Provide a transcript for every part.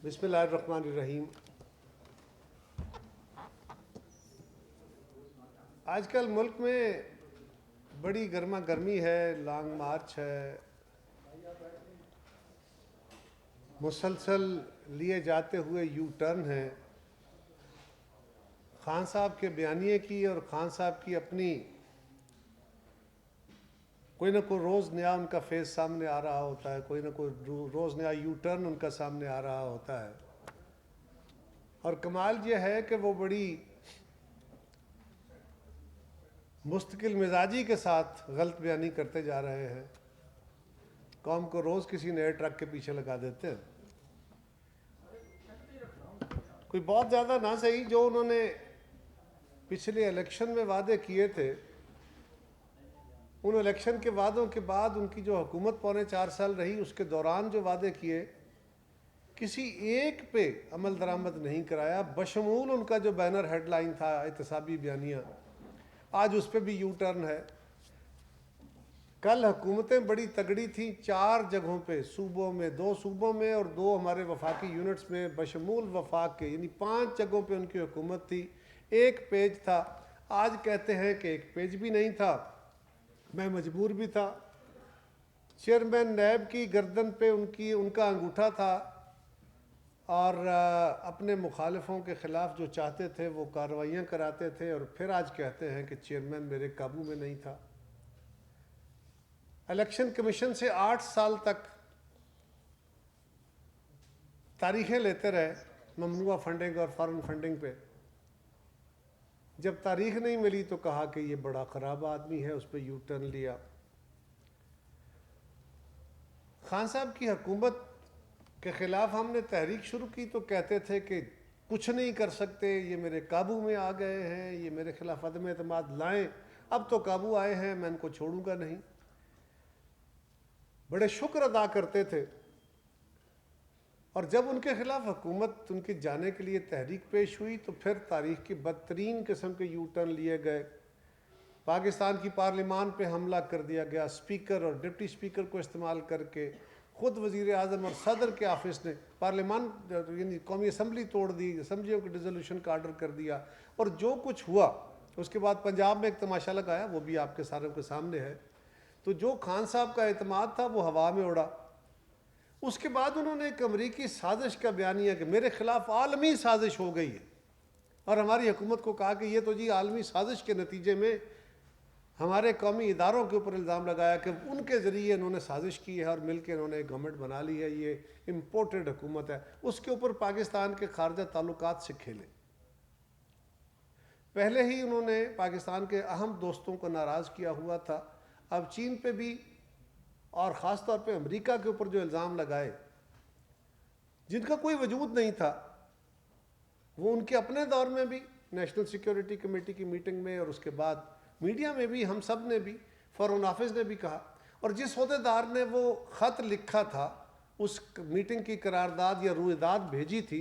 बिस्मिल्लाहिर्रहमानिर्रहीम। आजकल मुल्क में बड़ी गर्मा गर्मी है, लॉन्ग मार्च है, मुसलसल लिए जाते हुए यू टर्न है। खान साहब के बयानिए की और खान साहब की अपनी कोई ना कोई रोज़ नया उनका फेस सामने आ रहा होता है, कोई ना कोई रोज़ नया यू टर्न उनका सामने आ रहा होता है। और कमाल ये है कि वो बड़ी मुस्तकिल मिजाजी के साथ गलत बयानी करते जा रहे हैं। कौम को रोज़ किसी नए ट्रक के पीछे लगा देते हैं। कोई बहुत ज़्यादा ना सही, जो उन्होंने पिछले इलेक्शन में वादे किए थे, उन इलेक्शन के वादों के बाद उनकी जो हुकूमत पौने 4 साल रही, उसके दौरान जो वादे किए, किसी एक पे अमल दरामद नहीं कराया। बशमूल उनका जो बैनर हेडलाइन था एहतसाबी बयानिया, आज उस पर भी यू टर्न है। कल हुकूमतें बड़ी तगड़ी थी 4 जगहों पे, सूबों में, 2 सूबों में और 2 हमारे वफाकी यूनिट्स में, बशमूल वफाक के, यानी 5 जगहों पे उनकी हुकूमत थी। 1 पेज था, आज कहते हैं कि 1 पेज भी नहीं था, मैं मजबूर भी था। चेयरमैन नैब की गर्दन पे उनका अंगूठा था और अपने मुखालिफों के ख़िलाफ़ जो चाहते थे वो कार्रवाइयाँ कराते थे, और फिर आज कहते हैं कि चेयरमैन मेरे काबू में नहीं था। इलेक्शन कमीशन से 8 साल तक तारीखें लेते रहे ममनुआ फंडिंग और फॉरेन फंडिंग पे। जब तारीख नहीं मिली तो कहा कि ये बड़ा ख़राब आदमी है, उस पर यू टर्न लिया। खान साहब की हुकूमत के ख़िलाफ़ हमने तहरीक शुरू की तो कहते थे कि कुछ नहीं कर सकते, ये मेरे काबू में आ गए हैं, ये मेरे ख़िलाफ़ अदम एतमाद लाएँ। अब तो काबू आए हैं, मैं इनको छोड़ूंगा नहीं। बड़े शुक्र अदा करते थे। और जब उनके ख़िलाफ़ हुकूमत उनके जाने के लिए तहरीक पेश हुई तो फिर तारीख़ की बदतरीन किस्म के यू टर्न लिए गए। पाकिस्तान की पार्लिमान पे हमला कर दिया गया, स्पीकर और डिप्टी स्पीकर को इस्तेमाल करके। ख़ुद वज़ीर आज़म और सदर के ऑफिस ने पार्लियामान यानी कौमी असम्बली तोड़ दी, असम्बलियों के डिसोल्यूशन का आर्डर कर दिया। और जो कुछ हुआ उसके बाद पंजाब में एक तमाशा लगाया, वो भी आपके सारों के सामने है। तो जो खान साहब का एतमाद था वो हवा में उड़ा। उसके बाद उन्होंने एक अमरीकी साजिश का बयानिया कि मेरे ख़िलाफ़ आलमी साजिश हो गई है, और हमारी हुकूमत को कहा कि ये तो जी आलमी साजिश के नतीजे में हमारे कौमी इदारों के ऊपर इल्ज़ाम लगाया कि उनके ज़रिए इन्होंने साजिश की है और मिल के इन्होंने गवर्नमेंट बना ली है, ये इम्पोर्टेड हुकूमत है। उसके ऊपर पाकिस्तान के खारजा ताल्लुकात से खेले। पहले ही उन्होंने पाकिस्तान के अहम दोस्तों को नाराज़ किया हुआ था। अब चीन पे भी और ख़ास तौर पे अमेरिका के ऊपर जो इल्ज़ाम लगाए जिनका कोई वजूद नहीं था, वो उनके अपने दौर में भी नेशनल सिक्योरिटी कमेटी की मीटिंग में और उसके बाद मीडिया में भी, हम सब ने भी, फॉरेन ऑफिस ने भी कहा। और जिस अहदेदार ने वो ख़त लिखा था, उस मीटिंग की करारदाद या रुएदाद भेजी थी,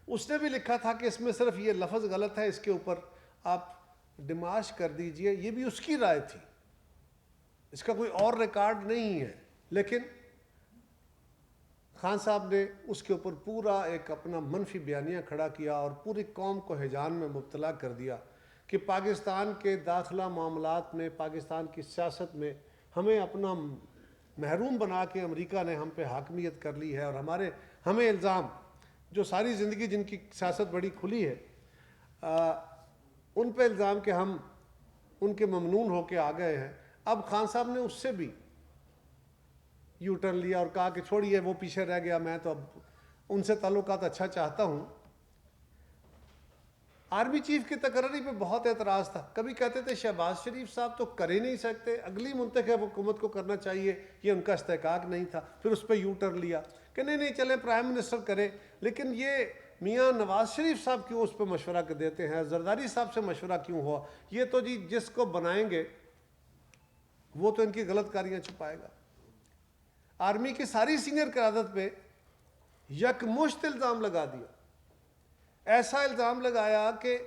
उसने भी लिखा था कि इसमें सिर्फ ये लफ्ज़ गलत है, इसके ऊपर आप डिमाश कर दीजिए। ये भी उसकी राय थी, इसका कोई और रिकॉर्ड नहीं है। लेकिन खान साहब ने उसके ऊपर पूरा एक अपना मनफी बयानिया खड़ा किया और पूरी कौम को हैजान में मुब्तला कर दिया कि पाकिस्तान के दाखिला मामलात में, पाकिस्तान की सियासत में हमें अपना महरूम बना के अमेरिका ने हम पे हाकमियत कर ली है। और हमें इल्ज़ाम, जो सारी ज़िंदगी जिनकी सियासत बड़ी खुली है, उन पे इल्ज़ाम कि हम उनके ममनून होके आ गए हैं। अब खान साहब ने उससे भी यू टर्न लिया और कहा कि छोड़िए, वो पीछे रह गया, मैं तो अब उनसे ताल्लुकात अच्छा चाहता हूँ। आर्मी चीफ की तकरीरी पे बहुत एतराज़ था। कभी कहते थे शहबाज शरीफ साहब तो कर ही नहीं सकते, अगली मुंतखब हुकूमत को करना चाहिए, ये उनका इस्तेकाक नहीं था। फिर उस पर यू टर्न लिया कि नहीं चले प्राइम मिनिस्टर करे। लेकिन ये मियाँ नवाज शरीफ साहब क्यों उस पर मशवरा कर देते हैं, जरदारी साहब से मशवरा क्यों हुआ? ये तो जी जिसको बनाएंगे वो तो इनकी गलत कारियाँ छुपाएगा। आर्मी की सारी सीनियर क़यादत पे यकमुश्त इल्ज़ाम लगा दिया। ऐसा इल्ज़ाम लगाया कि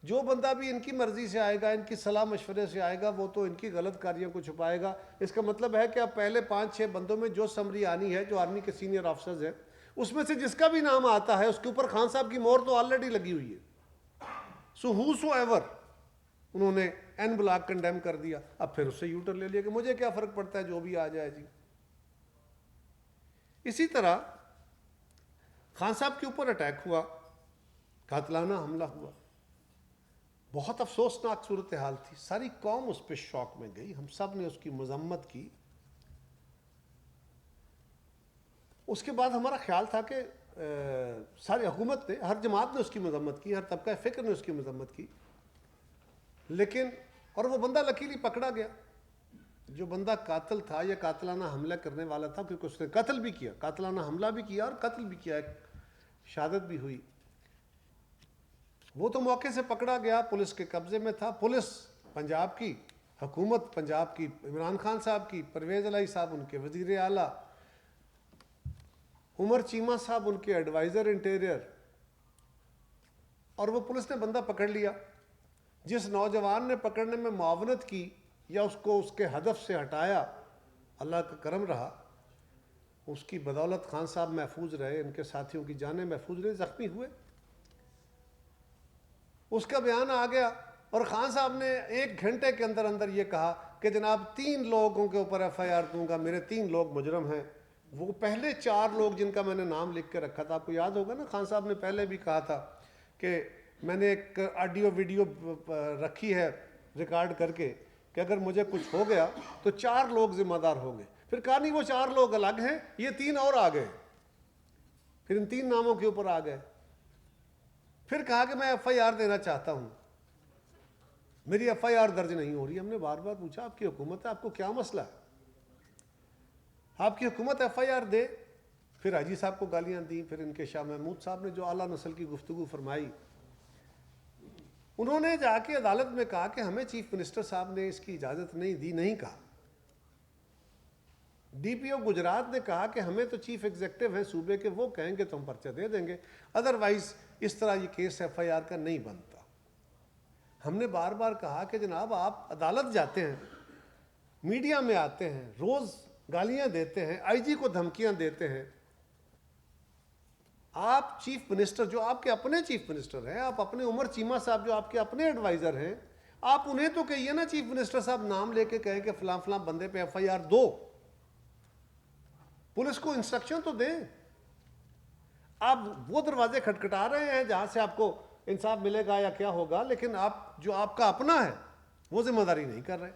जो बंदा भी इनकी मर्ज़ी से आएगा, इनकी सलाह मशवरे से आएगा, वो तो इनकी गलत कार्यों को छुपाएगा। इसका मतलब है कि अब पहले 5-6 बंदों में जो समरी आनी है, जो आर्मी के सीनियर ऑफिसर्स हैं, उसमें से जिसका भी नाम आता है उसके ऊपर खान साहब की मोहर तो ऑलरेडी लगी हुई है। सो हूसोएवर उन्होंने एन ब्लॉक कंडेम कर दिया। अब फिर उससे यूटर्न ले लिया कि मुझे क्या फर्क पड़ता है, जो भी आ जाए जी। इसी तरह खान साहब के ऊपर अटैक हुआ, कातलाना हमला हुआ, बहुत अफसोसनाक सूरत हाल थी, सारी कौम उस पर शौक में गई, हम सब ने उसकी मजम्मत की। उसके बाद हमारा ख्याल था कि सारी हुकूमत ने, हर जमात ने उसकी मजम्मत की, हर तबका फ़िक्र ने उसकी मजम्मत की, लेकिन और वो बंदा लकीली पकड़ा गया जो बंदा कातिल था या कातलाना हमला करने वाला था, क्योंकि उसने कत्ल भी किया, कातलाना हमला भी किया और कत्ल भी किया, एक शहादत भी हुई। वो तो मौके से पकड़ा गया, पुलिस के कब्जे में था। पुलिस पंजाब की, हुकूमत पंजाब की, इमरान खान साहब की, परवेज़ इलाही साहब उनके वज़ीर आला, उमर चीमा साहब उनके एडवाइज़र इंटीरियर, और वो पुलिस ने बंदा पकड़ लिया। जिस नौजवान ने पकड़ने में मुआवनत की या उसको उसके हदफ से हटाया, अल्लाह का करम रहा, उसकी बदौलत खान साहब महफूज रहे, इनके साथियों की जानें महफूज रही, ज़ख्मी हुए। उसका बयान आ गया और खान साहब ने 1 घंटे के अंदर अंदर ये कहा कि जनाब 3 लोगों के ऊपर FIR दूंगा, मेरे 3 लोग मुजरम हैं। वो पहले 4 लोग जिनका मैंने नाम लिख के रखा था, आपको याद होगा ना, खान साहब ने पहले भी कहा था कि मैंने एक ऑडियो वीडियो रखी है रिकॉर्ड करके कि अगर मुझे कुछ हो गया तो 4 लोग जिम्मेदार होंगे। फिर कहा नहीं, वो 4 लोग अलग हैं, ये 3 और आ गए, फिर इन 3 नामों के ऊपर आ गए। फिर कहा कि मैं FIR देना चाहता हूं, मेरी FIR दर्ज नहीं हो रही। हमने बार बार पूछा, आपकी हुकूमत है, आपको क्या मसला है, आपकी हुकूमत FIR दे। फिर हाजी साहब को गालियां दी। फिर इनके शाह महमूद साहब ने जो आला नस्ल की गुफ्तगू फरमाई, उन्होंने जाके अदालत में कहा कि हमें चीफ मिनिस्टर साहब ने इसकी इजाज़त नहीं दी। नहीं कहा, DPO गुजरात ने कहा कि हमें तो चीफ एग्जीक्यूटिव हैं सूबे के, वो कहेंगे तो हम पर्चा दे देंगे, अदरवाइज इस तरह ये केस FIR का नहीं बनता। हमने बार बार कहा कि जनाब आप अदालत जाते हैं, मीडिया में आते हैं, रोज़ गालियां देते हैं, IG को धमकियां देते हैं, आप चीफ मिनिस्टर जो आपके अपने चीफ मिनिस्टर हैं, आप अपने उमर चीमा साहब जो आपके अपने एडवाइज़र हैं, आप उन्हें तो कहिए ना चीफ मिनिस्टर साहब नाम लेके कहें कि फलां फलां बंदे पे FIR दो, पुलिस को इंस्ट्रक्शन तो दें। आप वो दरवाजे खटखटा रहे हैं जहां से आपको इंसाफ मिलेगा या क्या होगा, लेकिन आप जो आपका अपना है वो जिम्मेदारी नहीं कर रहे।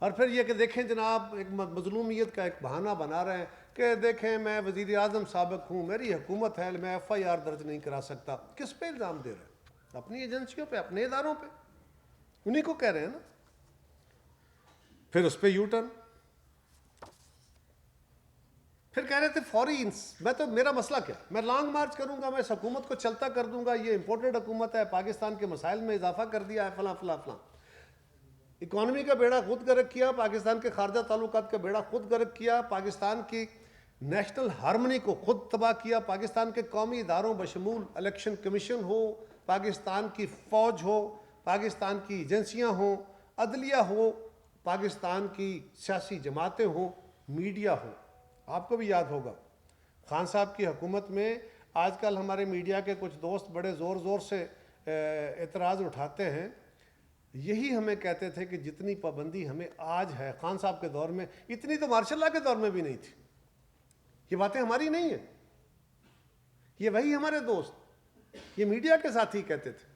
और फिर ये कि देखें जनाब, एक मजलूमियत का एक बहाना बना रहे हैं कि देखें मैं वज़ीर आज़म साबिक हूँ, मेरी हुकूमत है, मैं FIR दर्ज नहीं करा सकता। किस पे इल्ज़ाम दे रहे हैं? अपनी एजेंसियों पे, अपने इदारों पे, उन्हीं को कह रहे हैं ना। फिर उस पर यूटर्न, फिर कह रहे थे फौरी मैं तो, मेरा मसला क्या, मैं लॉन्ग मार्च करूंगा, मैं इस हुकूमत को चलता कर दूंगा, ये इंपोर्टेड हुकूमत है, पाकिस्तान के मसाइल में इजाफा कर दिया है, फला फला फला, इकॉनमी का बेड़ा खुद गर्क किया, पाकिस्तान के खारजा ताल्लुकात का बेड़ा खुद गर्क किया, पाकिस्तान की नेशनल हारमनी को खुद तबाह किया, पाकिस्तान के कौमी इदारों बशमूल इलेक्शन कमीशन हो, पाकिस्तान की फ़ौज हो, पाकिस्तान की एजेंसियाँ हों, अदलिया हो, पाकिस्तान की सियासी जमातें हों, मीडिया हो। आपको भी याद होगा खान साहब की हुकूमत में आजकल हमारे मीडिया के कुछ दोस्त बड़े ज़ोर ज़ोर से एतराज़ उठाते हैं, यही हमें कहते थे कि जितनी पाबंदी हमें आज है, खान साहब के दौर में इतनी तो मार्शल लॉ के दौर में भी नहीं थी। ये बातें हमारी नहीं है, ये वही हमारे दोस्त, ये मीडिया के साथ ही कहते थे।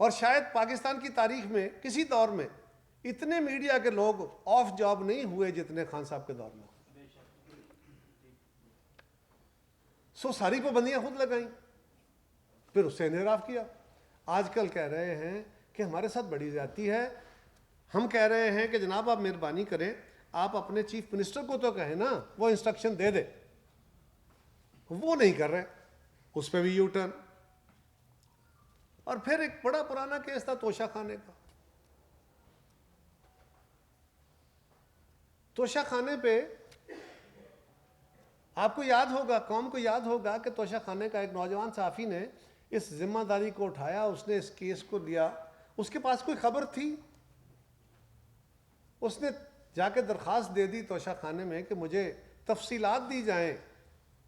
और शायद पाकिस्तान की तारीख में किसी दौर में इतने मीडिया के लोग ऑफ जॉब नहीं हुए जितने खान साहब के दौर में। सो सारी पाबंदियां खुद लगाई, फिर उससे इनहराफ किया। आजकल कह रहे हैं कि हमारे साथ बड़ी ज्यादती है। हम कह रहे हैं कि जनाब आप मेहरबानी करें, आप अपने चीफ मिनिस्टर को तो कहें ना, वो इंस्ट्रक्शन दे दे, वो नहीं कर रहे, उस पर भी यू टर्न। और फिर एक बड़ा पुराना केस था तोशा खाने का। तोशा खाने पे आपको याद होगा, कौम को याद होगा कि तोशा खाने का एक नौजवान सहाफ़ी ने इस जिम्मेदारी को उठाया, उसने इस केस को लिया। उसके पास कोई खबर थी, उसने जाके दरख्वास्त दे दी तोशा खाने में कि मुझे तफसीलात दी जाएं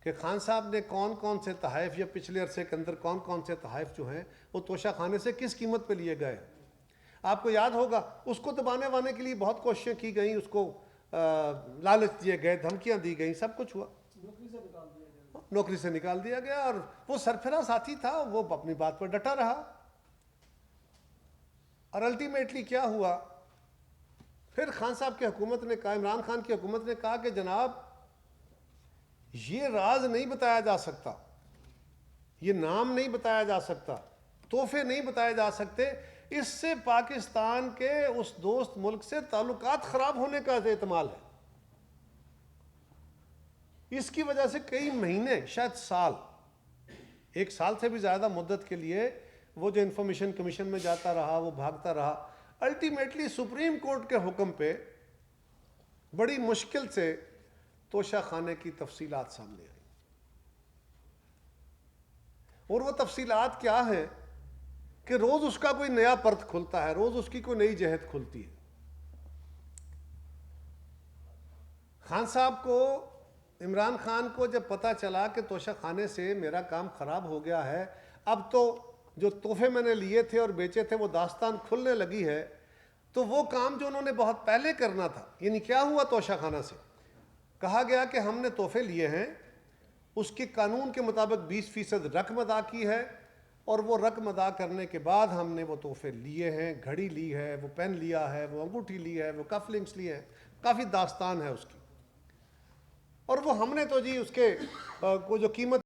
कि खान साहब ने कौन कौन से तहाइफ या पिछले अरसे के अंदर कौन कौन से तहाइफ जो हैं वो तोशा खाने से किस कीमत पे लिए गए। आपको याद होगा उसको दबाने वाने के लिए बहुत कोशिशें की गई, उसको लालच दिए गए, धमकियां दी गई, सब कुछ हुआ, नौकरी से निकाल दिया गया। और वो सरफराज साथी था, वो अपनी बात पर डटा रहा। और अल्टीमेटली क्या हुआ, फिर खान साहब की हुकूमत ने कहा, इमरान खान की हुकूमत ने कहा कि जनाब ये राज नहीं बताया जा सकता, ये नाम नहीं बताया जा सकता, तोहफे नहीं बताए जा सकते, इससे पाकिस्तान के उस दोस्त मुल्क से ताल्लुकात खराब होने का एहतमाल है। इसकी वजह से कई महीने, शायद साल, 1 साल से भी ज़्यादा मुद्दत के लिए वो जो इंफॉर्मेशन कमीशन में जाता रहा, वो भागता रहा। अल्टीमेटली सुप्रीम कोर्ट के हुक्म पे बड़ी मुश्किल से तोशा खाने की तफसीलात सामने आई। और वो तफसीलात क्या है कि रोज़ उसका कोई नया पर्त खुलता है, रोज़ उसकी कोई नई जहत खुलती है। खान साहब को, इमरान खान को जब पता चला कि तोशा खाने से मेरा काम ख़राब हो गया है, अब तो जो तोहफे मैंने लिए थे और बेचे थे वो दास्तान खुलने लगी है, तो वो काम जो उन्होंने बहुत पहले करना था, यानी क्या हुआ तोशा खाना से, कहा गया कि हमने तोहफे लिए हैं, उसके कानून के मुताबिक 20% रकम अदा की है, और वो रकम अदा करने के बाद हमने वो तोहफे लिए हैं, घड़ी ली है, वो पेन लिया है, वो अंगूठी ली है, वो कफलिंग्स लिए हैं, काफ़ी दास्तान है उसकी। और वो हमने तो जी उसके को जो कीमत